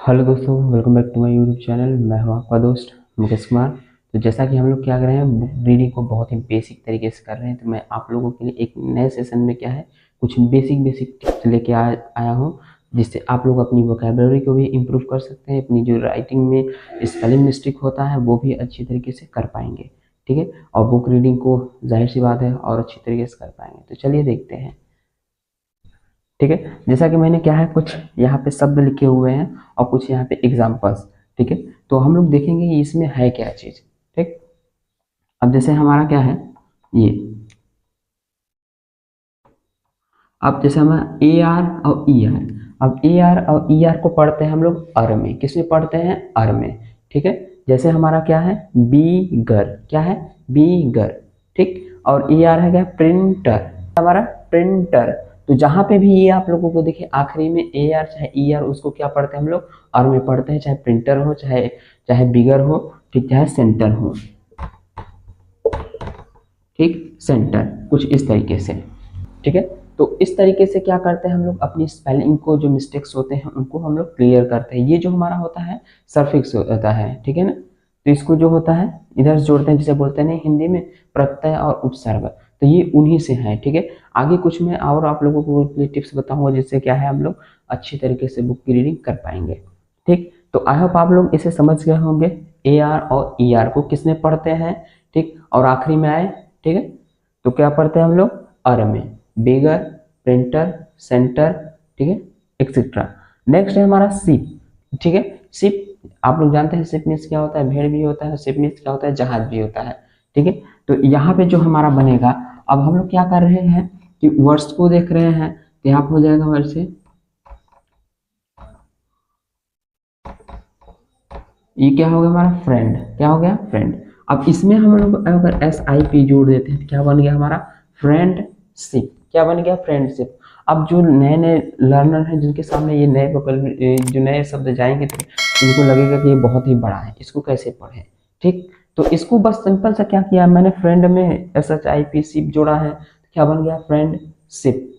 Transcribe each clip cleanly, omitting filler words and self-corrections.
Hello दोस्तों, welcome back to my YouTube channel. मैं हूं आपका दोस्त मुकेश कुमार। तो जैसा कि हम लोग क्या कर रहे हैं, बुक रीडिंग को बहुत ही बेसिक तरीके से कर रहे हैं। तो मैं आप लोगों के लिए एक नए सेशन में क्या है, कुछ बेसिक टिप्स लेके आया हूं, जिससे आप लोग अपनी वोकैबुलरी को भी इम्प्रूव कर सकते हैं। अपनी जो राइटिंग में स्पेलिंग मिस्टेक होता है वो भी अच्छी तरीके से कर पाएंगे। ठीक है, और बुक रीडिंग को जाहिर सी बात है और अच्छी तरीके से कर पाएंगे। तो चलिए देखते हैं। ठीक है, जैसा कि मैंने क्या है, कुछ यहाँ पे शब्द लिखे हुए हैं और कुछ यहाँ पे एग्जाम्पल्स। ठीक है, तो हम लोग देखेंगे कि इसमें है क्या चीज। ठीक, अब जैसे हमारा क्या है ये, अब जैसे हमारा ए आर और ई आर। अब ए आर और ई आर को पढ़ते हैं हम लोग अर में। किसमें पढ़ते हैं? अर में। ठीक है, जैसे हमारा क्या है, बीगर। क्या है? बीगर। ठीक, और ई आर है क्या? प्रिंटर। हमारा प्रिंटर। तो जहां पे भी ये आप लोगों को देखिए आखिरी में ए आर चाहे ई आर, उसको क्या पढ़ते हैं हम लोग? अर में पढ़ते हैं। चाहे प्रिंटर हो, चाहे चाहे बिगर हो, ठीक, चाहे सेंटर हो। ठीक, सेंटर, कुछ इस तरीके से। ठीक है, तो इस तरीके से क्या करते हैं हम लोग, अपनी स्पेलिंग को जो मिस्टेक्स होते हैं उनको हम लोग क्लियर करते हैं। ये जो हमारा होता है सफिक्स होता है, ठीक है ना। तो इसको जो होता है इधर जोड़ते हैं, जिसे बोलते हैं हिंदी में प्रत्यय और उपसर्ग। तो ये उन्हीं से है। ठीक है, आगे कुछ मैं और आप लोगों को टिप्स बताऊंगा, जिससे क्या है हम लोग अच्छी तरीके से बुक की रीडिंग कर पाएंगे। ठीक, तो आई होप आप लोग इसे समझ गए होंगे। ए आर और ई आर को किसमें पढ़ते हैं? ठीक, और आखिरी में आए। ठीक है, तो क्या पढ़ते हैं हम लोग? अर में। बिगर, प्रिंटर, सेंटर, ठीक है, एक्सेट्रा। नेक्स्ट है हमारा शिप। ठीक है, शिप आप लोग जानते हैं शिप मीन्स क्या होता है? भेड़ भी होता है। शिप मीन्स क्या होता है? जहाज भी होता है। ठीक है, तो यहाँ पे जो हमारा बनेगा, अब हम लोग क्या कर रहे हैं कि वर्ड्स को देख रहे हैं। तो यहाँ पे हो जाएगा वर्ड से, ये क्या हो गया हमारा? फ्रेंड। क्या हो गया? फ्रेंड। अब इसमें हम लोग अगर एस आई पी जोड़ देते हैं तो क्या बन गया हमारा? फ्रेंडशिप। क्या बन गया? फ्रेंडशिप। अब जो नए नए लर्नर हैं, जिनके सामने ये नए जो नए शब्द जाएंगे तो इनको लगेगा कि ये बहुत ही बड़ा है, इसको कैसे पढ़े। ठीक, तो इसको बस सिंपल सा क्या किया मैंने, फ्रेंड में S H I P ship जोड़ा है, तो क्या बन गया? फ्रेंडशिप।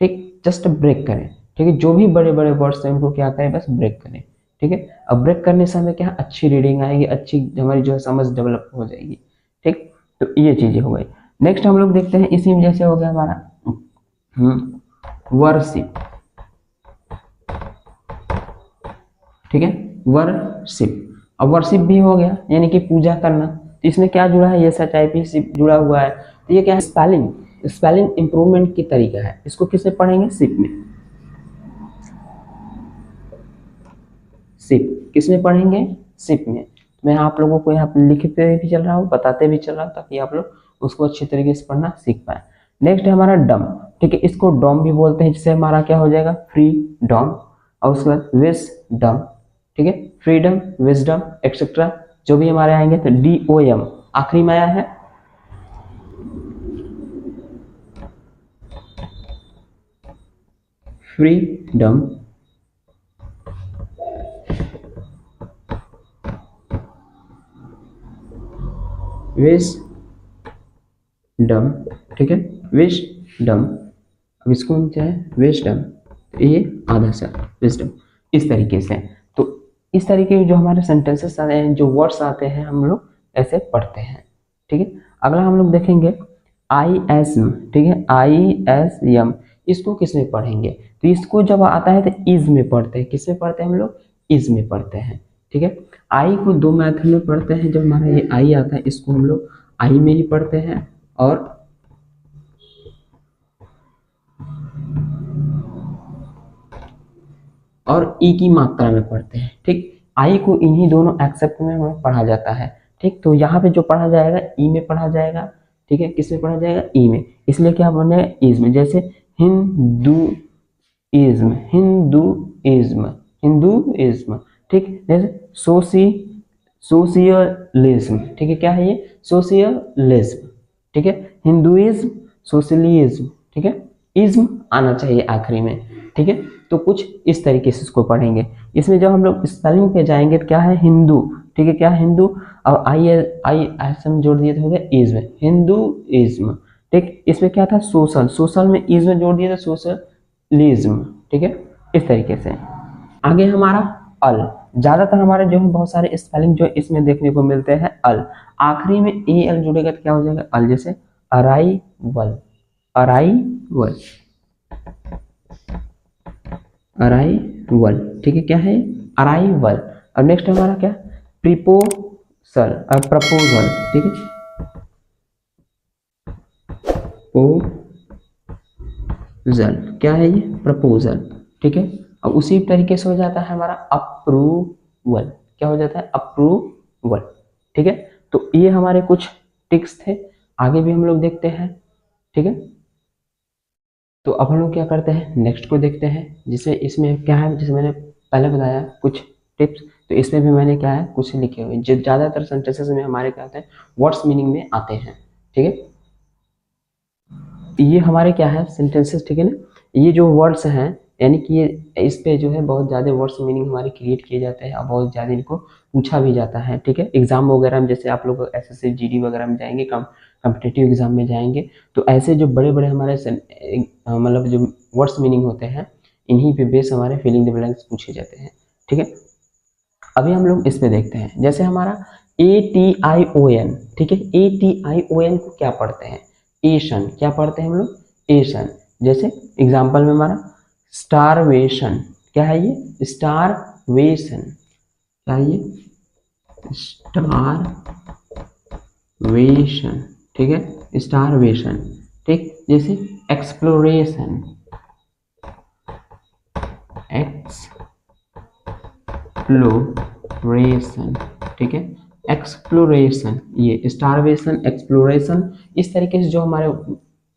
ठीक, जस्ट ब्रेक करें। ठीक है, जो भी बड़े बड़े वर्ड्स हैं उनको क्या करें, बस ब्रेक करें। ठीक है, अब ब्रेक करने से हमें क्या अच्छी रीडिंग आएगी, अच्छी हमारी जो है समझ डेवलप हो जाएगी। ठीक, तो ये चीजें हो गई। नेक्स्ट हम लोग देखते हैं, इसी में जैसे हो गया हमारा वर्शिप। ठीक है, वर्शिप। अब वर्शिप भी हो गया, यानी कि पूजा करना। तो इसमें क्या जुड़ा है? ये सच आई पी शिप जुड़ा हुआ है। तो ये क्या है? स्पेलिंग, स्पेलिंग इंप्रूवमेंट की तरीका है। इसको किससे पढ़ेंगे? शिप में। शिप किसमें पढ़ेंगे? शिप में। मैं आप लोगों को यहाँ पे लिखते भी चल रहा हूँ, बताते भी चल रहा हूँ, ताकि आप लोग उसको अच्छी तरीके से पढ़ना सीख पाए। नेक्स्ट है हमारा डम। ठीक है, इसको डॉम भी बोलते हैं, जिससे हमारा क्या हो जाएगा? Freedom. और उसके बाद विजडम। ठीक है, फ्रीडम, विजडम, एक्सेट्रा जो भी हमारे आएंगे। तो डी ओ एम आखिरी में आया है। Freedom, wisdom. ठीक है, विजडम। अब इसको हम क्या है? विजडम, ये आधा सा विजडम, इस तरीके से। तो इस तरीके के जो हमारे सेंटेंसेस आते हैं, जो वर्ड्स आते हैं, हम लोग ऐसे पढ़ते हैं। ठीक है, अगला हम लोग देखेंगे आई एस एम। ठीक है, आई एस एम, इसको किस में पढ़ेंगे? तो इसको जब आता है तो इज में पढ़ते हैं। किस में पढ़ते हैं हम लोग? इज में पढ़ते हैं। ठीक है, आई को दो मेथड में पढ़ते हैं। जब हमारा ये आई आता है, इसको हम लोग आई में ही पढ़ते हैं, और ई की मात्रा में पढ़ते हैं। ठीक, आई को इन्हीं दोनों एक्सेप्ट में हमें पढ़ा जाता है। ठीक, तो यहाँ पे जो पढ़ा जाएगा ई में पढ़ा जाएगा। ठीक है, किस में पढ़ा जाएगा? ई में। इसलिए क्या बनेगा? इज में। जैसे हिंदुइज्म, हिंदुइज्म, हिंदुइज्म। ठीक, जैसे सोशियलिज्म। ठीक है, क्या है ये? सोशियलिज्म। ठीक है, हिंदुइज्म, सोशलिज्म। ठीक है, इज्म आना चाहिए आखिरी में। ठीक है, तो कुछ इस तरीके से इसको पढ़ेंगे। इसमें जब हम लोग स्पेलिंग पे जाएंगे तो क्या है? हिंदू। ठीक है, क्या है? हिंदू। और आई आई एस जोड़ दिए तो हो गया इज्म, हिंदुइज्म। ठीक, इसमें क्या था? सोशल, सोशल में इज्म जोड़ दिया तो सोशलिज्म। ठीक है, इस तरीके से। आगे हमारा अल, ज्यादातर हमारे जो है बहुत सारे स्पेलिंग जो इसमें देखने को मिलते हैं अल, आखिरी में ए एल जुड़ेगा तो क्या हो जाएगा अल, जैसे अराइवल, अराइवल, अराइवल, ठीक है, क्या है अराइवल। और नेक्स्ट हमारा क्या प्रीपोसल और प्रपोजल, ठीक है, प्रपोजल, क्या है ये प्रपोजल, ठीक है। अब उसी तरीके से हो जाता है हमारा अप्रूवल, क्या हो जाता है अप्रूवल, ठीक है। तो ये हमारे कुछ टिक्स थे, आगे भी हम लोग देखते हैं, ठीक है। तो अब हम लोग क्या करते हैं नेक्स्ट को देखते हैं, जिसमें इसमें क्या है, जैसे मैंने पहले बताया कुछ टिप्स, तो इसमें भी मैंने क्या है कुछ लिखे हुए जो ज्यादातर सेंटेंसेस में हमारे क्या होते हैं वर्ड्स मीनिंग में आते हैं, ठीक है। ये हमारे क्या है सेंटेंसेस, ठीक है ना, ये जो वर्ड्स हैं यानी कि ये इस पे जो है बहुत ज़्यादा वर्ड्स मीनिंग हमारे क्रिएट किए जाते हैं और बहुत ज़्यादा इनको पूछा भी जाता है, ठीक है। एग्जाम वगैरह में जैसे आप लोग एसएससी जीडी वगैरह में जाएंगे, कॉम्पिटिटिव एग्जाम में जाएंगे, तो ऐसे जो बड़े बड़े हमारे मतलब जो वर्ड्स मीनिंग होते हैं इन्हीं पे बेस हमारे फिलिंग द ब्लैंक्स पूछे जाते हैं, ठीक है। अभी हम लोग इस पे देखते हैं, जैसे हमारा ATION, ठीक है, ATION को क्या पढ़ते हैं एशन, क्या पढ़ते हैं हम लोग एशन, जैसे एग्जाम्पल में हमारा स्टारवेशन, क्या है ये स्टारवेशन, क्या है ये स्टारवेशन, ठीक है स्टारवेशन, ठीक। जैसे एक्सप्लोरेशन, एक्सप्लोरेशन, ठीक है एक्सप्लोरेशन, ये स्टारवेशन एक्सप्लोरेशन, इस तरीके से जो हमारे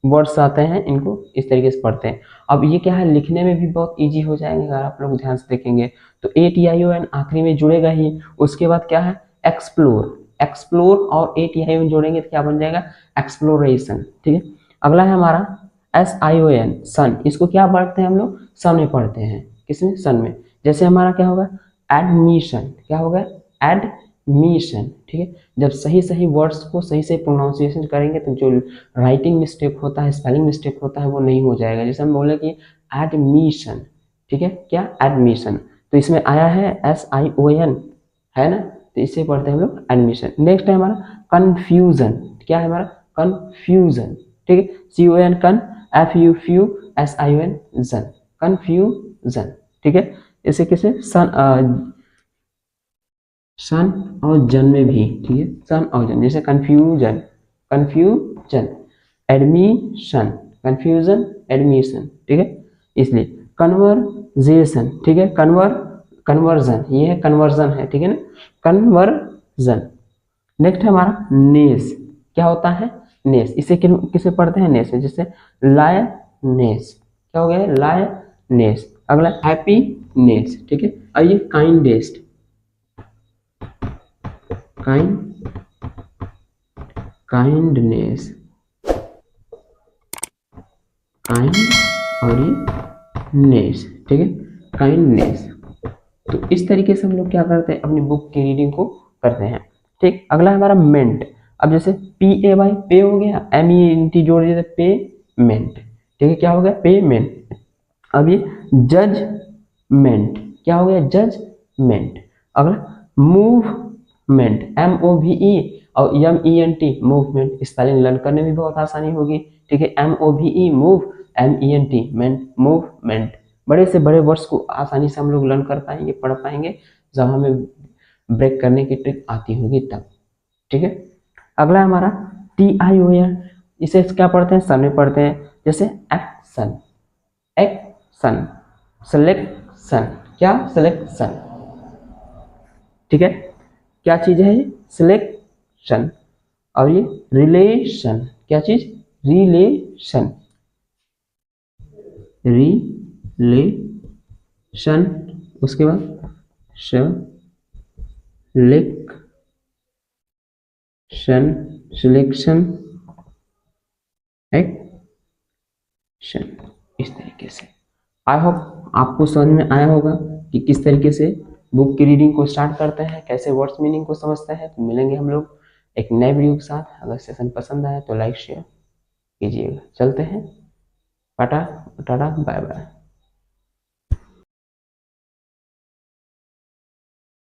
वर्ड्स आते हैं इनको इस तरीके से पढ़ते हैं। अब ये क्या है लिखने में भी बहुत इजी हो जाएंगे अगर आप लोग ध्यान से देखेंगे, तो ATION आखिरी में जुड़ेगा ही, उसके बाद क्या है एक्सप्लोर, एक्सप्लोर और ATION जोड़ेंगे तो क्या बन जाएगा एक्सप्लोरेशन, ठीक है। अगला है हमारा SION सन, इसको क्या पढ़ते हैं हम लोग सन में पढ़ते हैं, किसमें सन में, जैसे हमारा क्या होगा एडमिशन, क्या होगा एडमिशन, ठीक है। जब सही सही वर्ड्स को सही से प्रोनाउंसिएशन करेंगे तो जो राइटिंग मिस्टेक होता है स्पेलिंग मिस्टेक होता है वो नहीं हो जाएगा, जैसे हम बोले कि एडमिशन, ठीक है क्या एडमिशन, तो इसमें आया है SION है ना, तो इसे पढ़ते हैं हम लोग एडमिशन। नेक्स्ट है हमारा कंफ्यूजन, क्या है हमारा कंफ्यूजन, ठीक है CON कन FUFUSION जन, कंफ्यूजन, ठीक है। इसे किसे सन और जन में भी, ठीक है सन और जन, जैसे confusion, confusion, admission, confusion admission, ठीक है। इसलिए कन्वर्जेशन, ठीक है कन्वर्जन, ये है कन्वर्जन है, ठीक है ना कन्वर्जन। नेक्स्ट है हमारा नेस, क्या होता है नेस, इसे किसे पढ़ते हैं नेस, जैसे लायनेस, क्या हो गया लायनेस। अगला हैप्पीनेस, ठीक है, और ये काइंडेस्ट, काइंडनेस, काइंड और ये नेस, ठीक है काइंडनेस। तो इस तरीके से हम लोग क्या करते हैं अपनी बुक की रीडिंग को करते हैं, ठीक। अगला है हमारा मेंट, अब जैसे PAY पे हो गया, MENT जोड़ दिया पेमेंट, ठीक है क्या हो गया पेमेंट। अब ये जजमेंट, क्या हो गया जजमेंट। अगला मूवमेंट, MOVE और MENT मूवमेंट, स्पेलिंग लर्न करने में बहुत आसानी होगी, ठीक है MOVE मूव, MENT मेंट मूवमेंट। बड़े से बड़े वर्ड्स को आसानी से हम लोग लर्न कर पाएंगे पढ़ पाएंगे जब हमें ब्रेक करने की ट्रिक आती होगी तब, ठीक है। अगला हमारा TION, इसे क्या पढ़ते हैं सन में पढ़ते हैं, जैसे एक्शन, एक्शन, सिलेक्शन, क्या सिलेक्शन, ठीक है क्या चीज है ये सिलेक्शन। और ये रिलेशन, क्या चीज रिलेशन, रिलेशन, उसके बाद सिलेक्शन, एक्शन, इस तरीके से। आई होप आपको समझ में आया होगा कि किस तरीके से बुक की रीडिंग को स्टार्ट करते हैं, कैसे वर्ड्स मीनिंग को समझते हैं। तो मिलेंगे हम लोग एक नए वीडियो के साथ, अगर सेशन पसंद आए तो लाइक शेयर कीजिएगा। चलते हैं, टाटा टाटा बाय बाय।